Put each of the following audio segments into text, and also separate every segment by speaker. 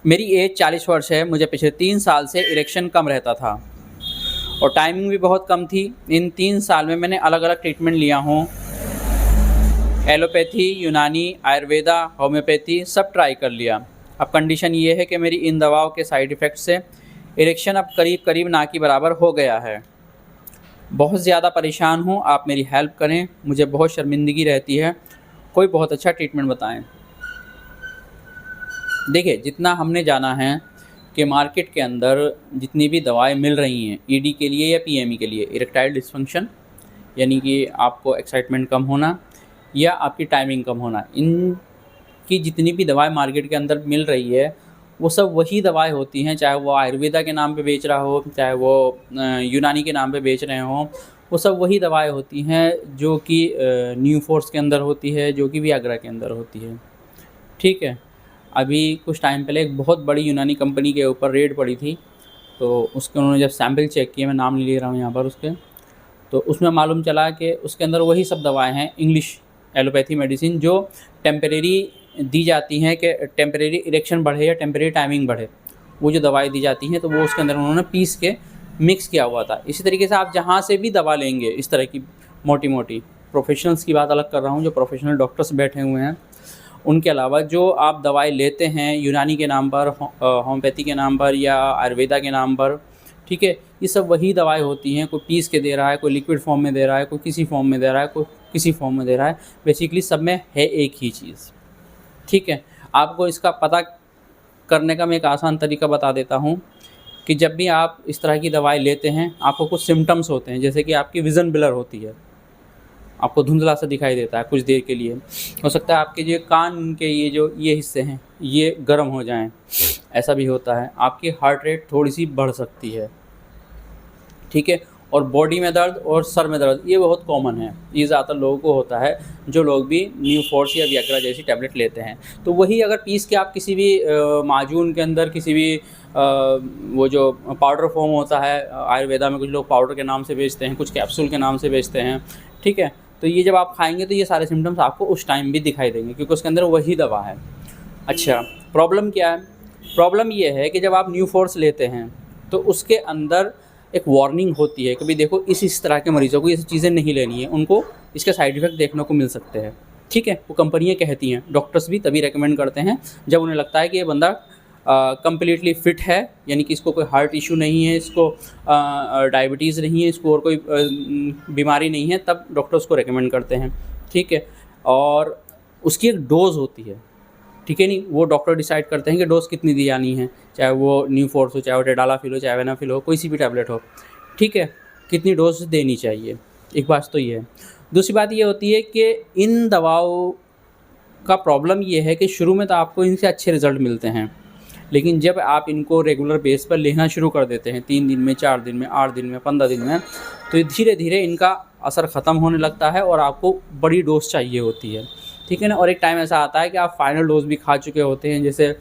Speaker 1: मेरी एज 40 वर्ष है। मुझे पिछले 3 साल से इरेक्शन कम रहता था और टाइमिंग भी बहुत कम थी। इन 3 साल में मैंने अलग अलग ट्रीटमेंट लिया हूँ, एलोपैथी, यूनानी, आयुर्वेदा, होम्योपैथी सब ट्राई कर लिया। अब कंडीशन ये है कि मेरी इन दवाओं के साइड इफ़ेक्ट से इरेक्शन अब करीब करीब ना के बराबर हो गया है। बहुत ज़्यादा परेशान हूँ, आप मेरी हेल्प करें, मुझे बहुत शर्मिंदगी रहती है। कोई बहुत अच्छा ट्रीटमेंट बताएं। देखिए, जितना हमने जाना है कि मार्केट के अंदर जितनी भी दवाएं मिल रही हैं ईडी के लिए या पीएमई के लिए, इरेक्टाइल डिस्फंक्शन यानी कि आपको एक्साइटमेंट कम होना या आपकी टाइमिंग कम होना, इनकी जितनी भी दवाएं मार्केट के अंदर मिल रही है वो सब वही दवाएं होती हैं, चाहे वो आयुर्वेदा के नाम पे बेच रहा हो, चाहे वो यूनानी के नाम पे बेच रहे हों, वो सब वही दवाएं होती हैं जो कि न्यू फोर्स के अंदर होती है, जो कि वियाग्रा के अंदर होती है। ठीक है। अभी कुछ टाइम पहले एक बहुत बड़ी यूनानी कंपनी के ऊपर रेड पड़ी थी, तो उसके उन्होंने जब सैंपल चेक किए, मैं नाम नहीं ले रहा हूँ यहाँ पर उसके, तो उसमें मालूम चला कि उसके अंदर वही सब दवाएं हैं इंग्लिश एलोपैथी मेडिसिन जो टेम्परेरी दी जाती हैं कि टेम्परेरी इरेक्शन बढ़े या टेम्परेरी टाइमिंग बढ़े, वो जो दवाएं दी जाती हैं तो वो उसके अंदर उन्होंने पीस के मिक्स किया हुआ था। इसी तरीके से आप जहाँ से भी दवा लेंगे इस तरह की मोटी मोटी, प्रोफेशनल्स की बात अलग कर रहा हूँ, जो प्रोफेशनल डॉक्टर्स बैठे हुए हैं उनके अलावा जो आप दवाएं लेते हैं यूनानी के नाम पर, होम्योपैथी के नाम पर या आयुर्वेदा के नाम पर, ठीक है, ये सब वही दवाएं होती हैं। कोई पीस के दे रहा है, कोई लिक्विड फॉर्म में दे रहा है, कोई किसी फॉर्म में दे रहा है, कोई किसी फॉर्म में दे रहा है, बेसिकली सब में है एक ही चीज़। ठीक है। आपको इसका पता करने का मैं एक आसान तरीका बता देता हूँ कि जब भी आप इस तरह की दवाएं लेते हैं आपको कुछ सिम्टम्स होते हैं, जैसे कि आपकी विज़न ब्लर होती है, आपको धुंधला सा दिखाई देता है कुछ देर के लिए। हो सकता है आपके जो कान के ये हिस्से हैं ये गर्म हो जाएं, ऐसा भी होता है। आपकी हार्ट रेट थोड़ी सी बढ़ सकती है। ठीक है। और बॉडी में दर्द और सर में दर्द ये बहुत कॉमन है, ये ज़्यादातर लोगों को होता है जो लोग भी न्यू फोर्स या वियाग्रा जैसी टैबलेट लेते हैं। तो वही अगर पीस के आप किसी भी माजून के अंदर किसी भी वो जो पाउडर फॉर्म होता है, आयुर्वेदा में कुछ लोग पाउडर के नाम से बेचते हैं, कुछ कैप्सूल के नाम से बेचते हैं। ठीक है। तो ये जब आप खाएंगे तो ये सारे सिम्टम्स आपको उस टाइम भी दिखाई देंगे क्योंकि उसके अंदर वही दवा है। अच्छा, प्रॉब्लम क्या है? प्रॉब्लम ये है कि जब आप न्यू फोर्स लेते हैं तो उसके अंदर एक वार्निंग होती है कि भाई देखो इस तरह के मरीज़ों को ये चीज़ें नहीं लेनी है, उनको इसके साइड इफ़ेक्ट देखने को मिल सकते हैं। ठीक है, वो कंपनियाँ कहती हैं, डॉक्टर्स भी तभी रेकमेंड करते हैं जब उन्हें लगता है कि ये बंदा कम्प्लीटली फ़िट है, यानी कि इसको कोई हार्ट इशू नहीं है, इसको डायबिटीज़ नहीं है, इसको और कोई बीमारी नहीं है, तब डॉक्टर उसको रेकमेंड करते हैं। ठीक है। और उसकी एक डोज़ होती है, ठीक है, नहीं वो डॉक्टर डिसाइड करते हैं कि डोज़ कितनी दी जानी है, चाहे वो न्यू फोर्स हो, चाहे वो टेडालाफिल हो, चाहे वेनाफिल हो, कोई सी भी टैबलेट हो। ठीक है, कितनी डोज देनी चाहिए, एक बात तो ये है। दूसरी बात ये होती है कि इन दवाओं का प्रॉब्लम ये है कि शुरू में तो आपको इनसे अच्छे रिज़ल्ट मिलते हैं, लेकिन जब आप इनको रेगुलर बेस पर लेना शुरू कर देते हैं 3 दिन में, 4 दिन में, 8 दिन में, 15 दिन में, तो धीरे धीरे इनका असर ख़त्म होने लगता है और आपको बड़ी डोज चाहिए होती है। ठीक है ना। और एक टाइम ऐसा आता है कि आप फाइनल डोज भी खा चुके होते हैं, जैसे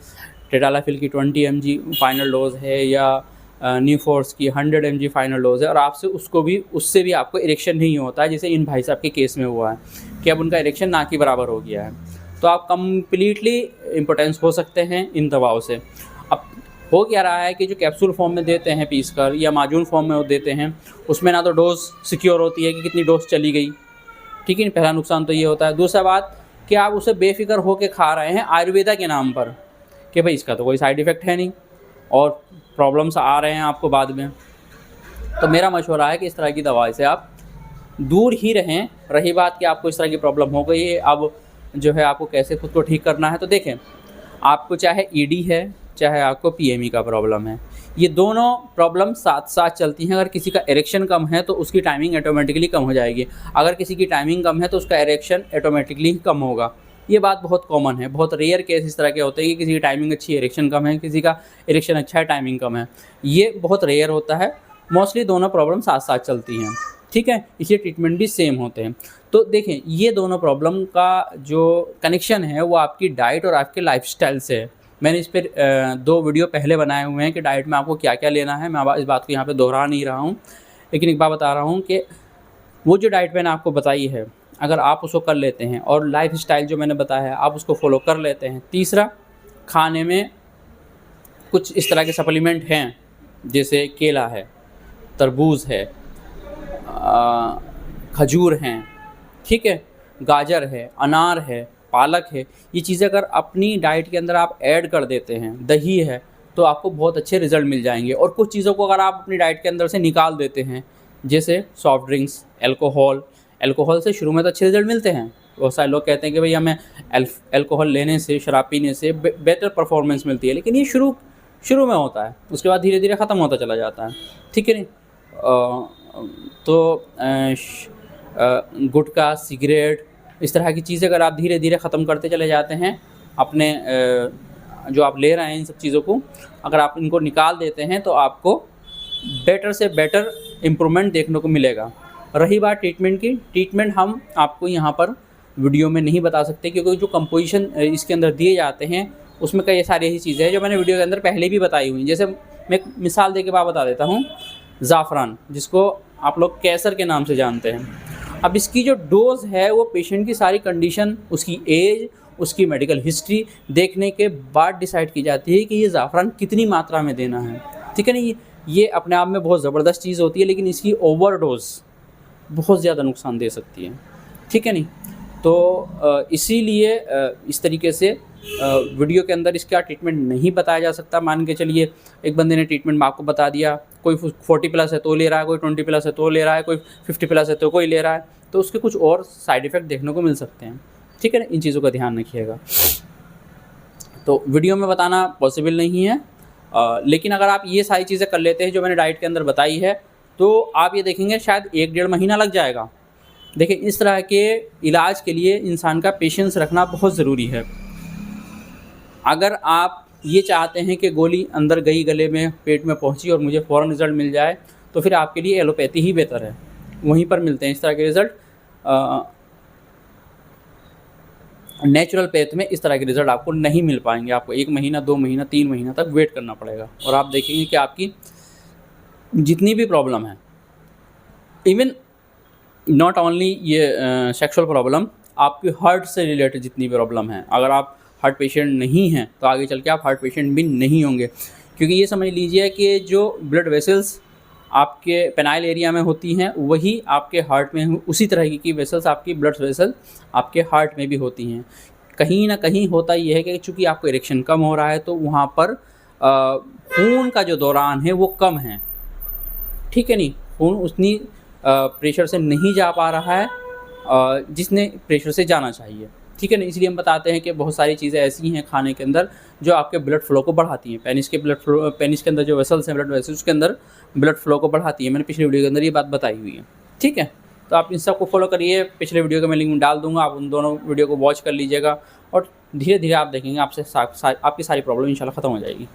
Speaker 1: टेडालाफिल की 20 mg फाइनल डोज है या न्यू फोर्स की 100 mg फाइनल डोज है, और आपसे उससे भी आपको इरेक्शन नहीं होता है, जैसे इन भाई साहब के केस में हुआ है कि अब उनका इरेक्शन ना के बराबर हो गया है। तो आप कम्प्लीटली इम्पोटेंस हो सकते हैं इन दवाओं से। अब हो क्या रहा है कि जो कैप्सूल फॉर्म में देते हैं पीस कर या माजून फॉर्म में वो देते हैं, उसमें ना तो डोज सिक्योर होती है कि कितनी डोज चली गई। ठीक है, पहला नुकसान तो ये होता है। दूसरा बात कि आप उसे बेफिक्र होकर खा रहे हैं आयुर्वेदा के नाम पर कि भाई इसका तो कोई साइड इफ़ेक्ट है नहीं और प्रॉब्लम्स आ रहे हैं आपको बाद में। तो मेरा मशवरा है कि इस तरह की दवाई से आप दूर ही रहें। रही बात कि आपको इस तरह की प्रॉब्लम हो गई है, अब जो है आपको कैसे खुद को ठीक करना है, तो देखें, आपको चाहे ईडी है चाहे आपको पीएमई का प्रॉब्लम है, ये दोनों प्रॉब्लम साथ साथ चलती हैं। अगर किसी का इरेक्शन कम है तो उसकी टाइमिंग ऑटोमेटिकली कम हो जाएगी, अगर किसी की टाइमिंग कम है तो उसका इरेक्शन ऑटोमेटिकली कम होगा। ये बात बहुत कॉमन है, बहुत रेयर केस इस तरह के होते हैं कि किसी की टाइमिंग अच्छी है इरेक्शन कम है, किसी का इरेक्शन अच्छा है टाइमिंग कम है। ये बहुत रेयर होता है, मोस्टली दोनों प्रॉब्लम साथ साथ चलती हैं। ठीक है, इसलिए ट्रीटमेंट भी सेम होते हैं। तो देखें, ये दोनों प्रॉब्लम का जो कनेक्शन है वो आपकी डाइट और आपके लाइफस्टाइल से है। मैंने इस पर 2 वीडियो पहले बनाए हुए हैं कि डाइट में आपको क्या क्या लेना है। मैं इस बात को यहाँ पे दोहरा नहीं रहा हूँ, लेकिन एक बात बता रहा हूँ कि वो जो डाइट मैंने आपको बताई है, अगर आप उसको कर लेते हैं और लाइफस्टाइल जो मैंने बताया है आप उसको फॉलो कर लेते हैं। तीसरा, खाने में कुछ इस तरह के सप्लीमेंट हैं, जैसे केला है, तरबूज़ है, खजूर हैं, ठीक है, गाजर है, अनार है, पालक है। ये चीज़ें अगर अपनी डाइट के अंदर आप ऐड कर देते हैं, दही है, तो आपको बहुत अच्छे रिज़ल्ट मिल जाएंगे। और कुछ चीज़ों को अगर आप अपनी डाइट के अंदर से निकाल देते हैं, जैसे सॉफ्ट ड्रिंक्स, अल्कोहल से शुरू में तो अच्छे रिज़ल्ट मिलते हैं। बहुत सारे लोग कहते हैं कि भाई हमें अल्कोहल लेने से, शराब पीने से बेटर परफॉर्मेंस मिलती है, लेकिन ये शुरू में होता है, उसके बाद धीरे धीरे ख़त्म होता चला जाता है, ठीक है नहीं। तो गुटखा, सिगरेट, इस तरह की चीज़ें अगर आप धीरे धीरे ख़त्म करते चले जाते हैं, अपने जो आप ले रहे हैं इन सब चीज़ों को अगर आप इनको निकाल देते हैं, तो आपको बेटर से बेटर इम्प्रूवमेंट देखने को मिलेगा। रही बात ट्रीटमेंट की, ट्रीटमेंट हम आपको यहाँ पर वीडियो में नहीं बता सकते, क्योंकि जो कंपोजिशन इसके अंदर दिए जाते हैं उसमें कई सारी ऐसी चीज़ें हैं जो मैंने वीडियो के अंदर पहले भी बताई हुई। जैसे मैं एक मिसाल दे के बता देता हूँ, ज़ाफ़रान, जिसको आप लोग केसर के नाम से जानते हैं। अब इसकी जो डोज़ है वो पेशेंट की सारी कंडीशन, उसकी एज, उसकी मेडिकल हिस्ट्री देखने के बाद डिसाइड की जाती है कि ये ज़ाफ़रान कितनी मात्रा में देना है, ठीक है नहीं। ये अपने आप में बहुत ज़बरदस्त चीज़ होती है, लेकिन इसकी ओवरडोज़ बहुत ज़्यादा नुकसान दे सकती है, ठीक है नहीं। तो इसीलिए इस तरीके से वीडियो के अंदर इसका ट्रीटमेंट नहीं बताया जा सकता। मान के चलिए एक बंदे ने ट्रीटमेंट आपको बता दिया, कोई 40 प्लस है तो ले रहा है, कोई 20 प्लस है तो ले रहा है, कोई 50 प्लस है तो कोई ले रहा है, तो उसके कुछ और साइड इफ़ेक्ट देखने को मिल सकते हैं, ठीक है ना। इन चीज़ों का ध्यान रखिएगा। तो वीडियो में बताना पॉसिबल नहीं है, लेकिन अगर आप ये सारी चीज़ें कर लेते हैं जो मैंने डाइट के अंदर बताई है, तो आप ये देखेंगे शायद 1-1.5 महीना लग जाएगा। देखिए, इस तरह के इलाज के लिए इंसान का पेशेंस रखना बहुत ज़रूरी है। अगर आप ये चाहते हैं कि गोली अंदर गई, गले में, पेट में पहुंची और मुझे फ़ौरन रिज़ल्ट मिल जाए, तो फिर आपके लिए एलोपैथी ही बेहतर है। वहीं पर मिलते हैं इस तरह के रिज़ल्ट। नेचुरल पैथ में इस तरह के रिज़ल्ट आपको नहीं मिल पाएंगे। आपको 1 महीना, 2 महीना, 3 महीना तक वेट करना पड़ेगा। और आप देखेंगे कि आपकी जितनी भी प्रॉब्लम है, इवन नॉट ओनली ये सेक्सुअल प्रॉब्लम, आपकी हार्ट से रिलेटेड जितनी भी प्रॉब्लम है, अगर आप हार्ट पेशेंट नहीं हैं तो आगे चल के आप हार्ट पेशेंट भी नहीं होंगे। क्योंकि ये समझ लीजिए कि जो ब्लड वेसल्स आपके पेनाइल एरिया में होती हैं, वही आपके हार्ट में उसी तरह की वेसल्स, आपकी ब्लड वेसल आपके हार्ट में भी होती हैं। कहीं ना कहीं होता ये है कि चूँकि आपको इरेक्शन कम हो रहा है, तो वहाँ पर खून का जो दौरान है वो कम है, ठीक है नहीं। खून उतनी प्रेशर से नहीं जा पा रहा है जिसने प्रेशर से जाना चाहिए, ठीक है ना। इसलिए हम बताते हैं कि बहुत सारी चीज़ें ऐसी हैं खाने के अंदर जो आपके ब्लड फ्लो को बढ़ाती हैं। पेनिस के अंदर जो वेसल्स हैं, ब्लड वेसल्स, उसके अंदर ब्लड फ्लो को बढ़ाती है। मैंने पिछले वीडियो के अंदर ये बात बताई हुई है, ठीक है। तो आप इन सब को फॉलो करिए। पिछले वीडियो का मैं लिंक डाल दूँगा, आप उन दोनों वीडियो को वॉच कर लीजिएगा और धीरे धीरे आप देखेंगे आपकी सारी प्रॉब्लम इंशाल्लाह ख़त्म हो जाएगी।